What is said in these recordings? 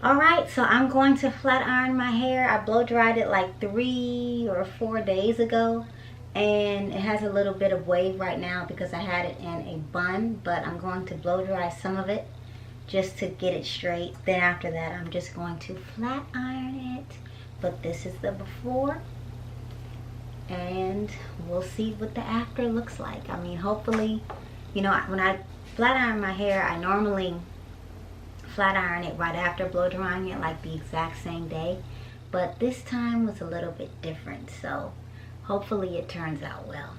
Alright, so I'm going to flat iron my hair. I blow dried it like 3 or 4 days ago. And it has a little bit of wave right now because I had it in a bun. But I'm going to blow dry some of it just to get it straight. Then after that, I'm just going to flat iron it. But this is the before. And we'll see what the after looks like. I mean, hopefully, you know, when I flat iron my hair, I normally flat iron it right after blow drying it, like the exact same day. But this time was a little bit different, so hopefully it turns out well.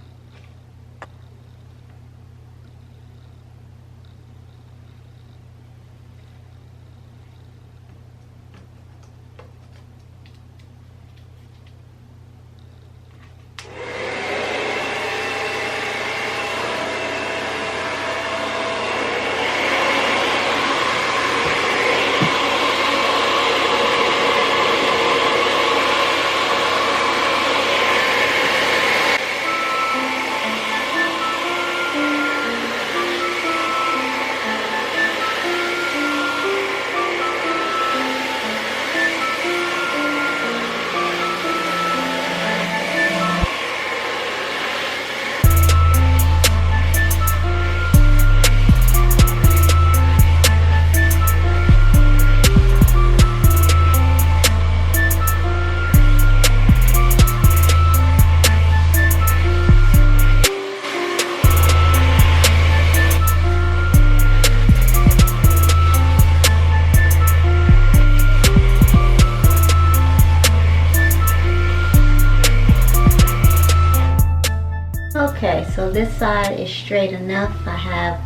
Okay, so this side is straight enough. I have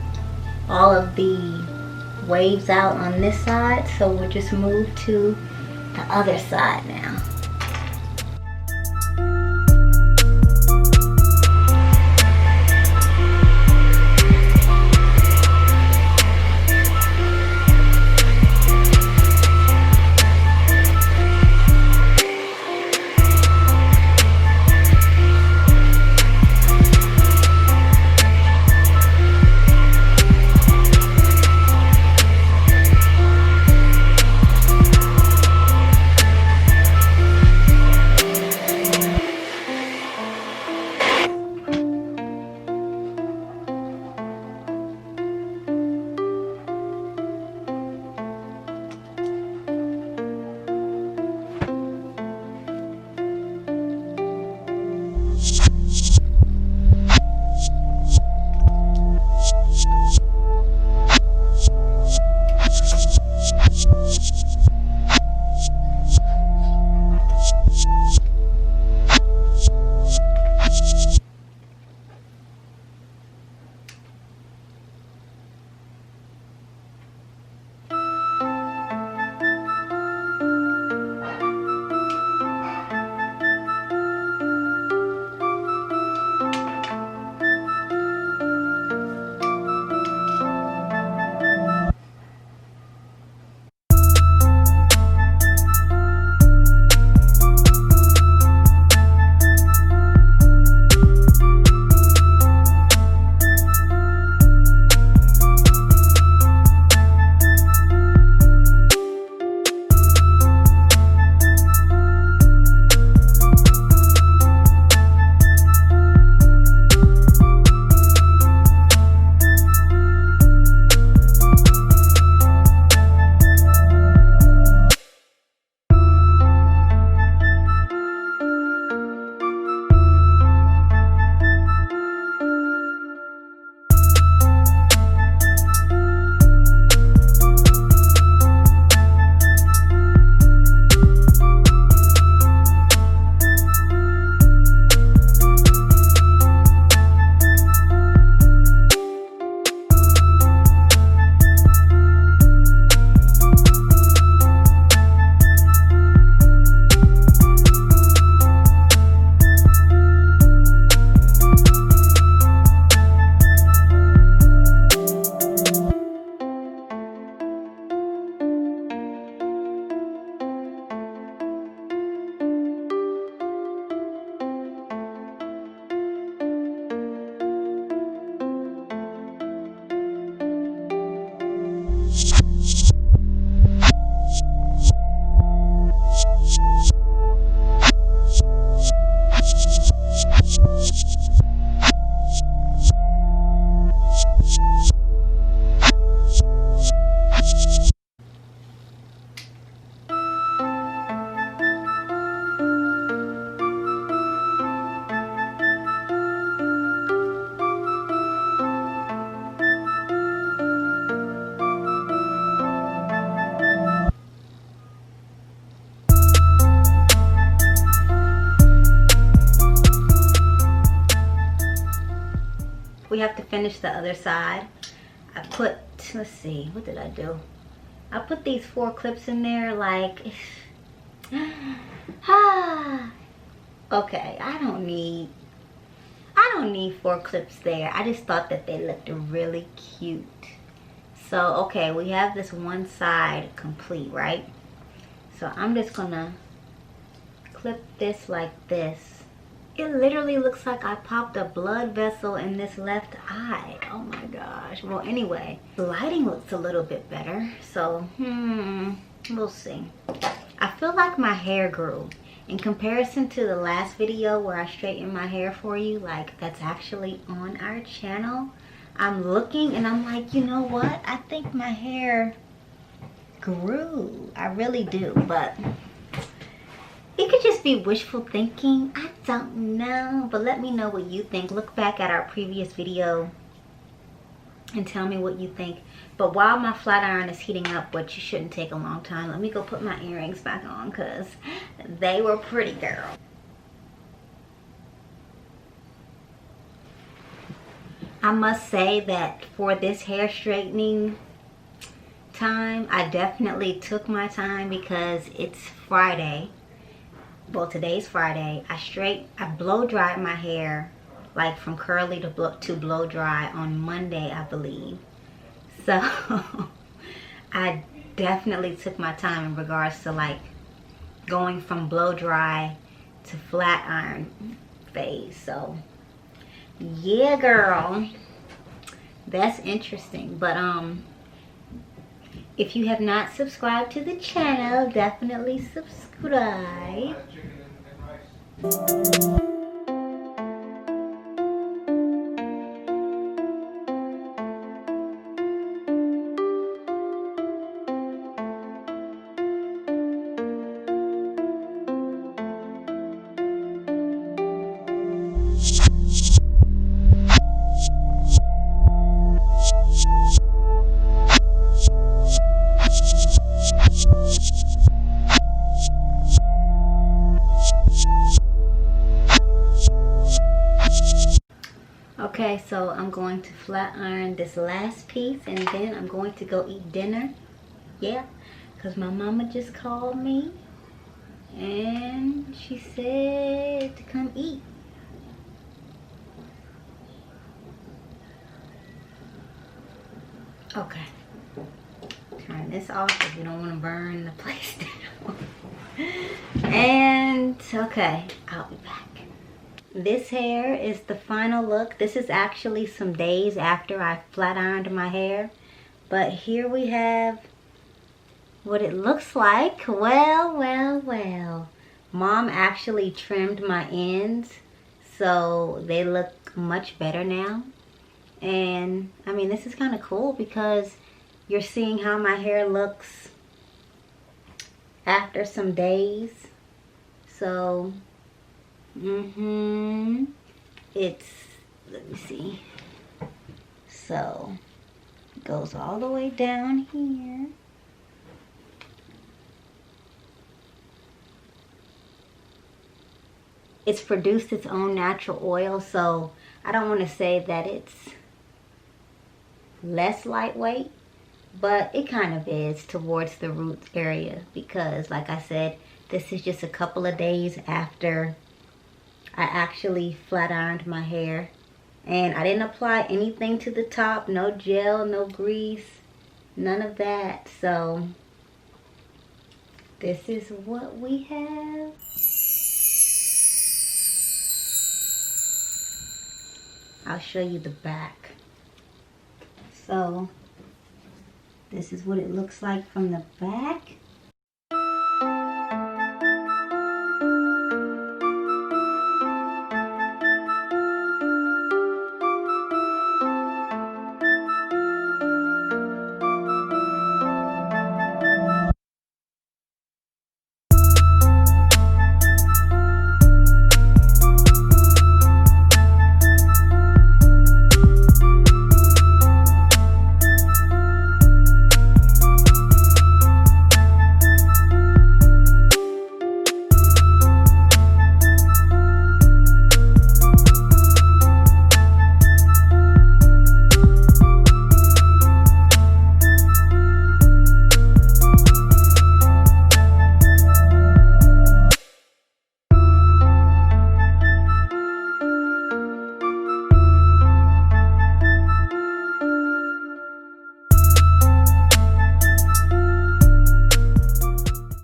all of the waves out on this side, so we'll just move to the other side now. we have to finish the other side. I put, let's see, what did I do? I put these 4 clips in there like, okay, I don't need 4 clips there. I just thought that they looked really cute. So, okay, we have this one side complete, right? So I'm just gonna clip this like this. It literally looks like I popped a blood vessel in this left eye. Oh my gosh. Well, anyway, the lighting looks a little bit better. So, we'll see. I feel like my hair grew. In comparison to the last video where I straightened my hair for you, like that's actually on our channel. I'm looking and I'm like, you know what? I think my hair grew. I really do, but it could just be wishful thinking. I don't know, but let me know what you think. Look back at our previous video and tell me what you think. But while my flat iron is heating up, which shouldn't take a long time, let me go put my earrings back on because they were pretty, girl. I must say that for this hair straightening time, I definitely took my time because it's Friday. Well, today's Friday. I blow dried my hair like from curly to blow dry on Monday, I believe. So I definitely took my time in regards to like going from blow dry to flat iron phase. So yeah, girl, that's interesting. But if you have not subscribed to the channel, definitely subscribe. Okay, so I'm going to flat iron this last piece and then I'm going to go eat dinner. Yeah, because my mama just called me and she said to come eat. Okay, turn this off because we don't want to burn the place down. And okay, I'll be back. This hair is the final look. This is actually some days after I flat ironed my hair. But here we have what it looks like. Well, well, well. Mom actually trimmed my ends, so they look much better now. And I mean, this is kind of cool because you're seeing how my hair looks after some days. So it's, let me see, so it goes all the way down here. It's produced its own natural oil, so I don't want to say that it's less lightweight, but it kind of is towards the roots area because, like I said, this is just a couple of days after I actually flat ironed my hair. And I didn't apply anything to the top. No gel, no grease, none of that. So this is what we have. I'll show you the back. So this is what it looks like from the back.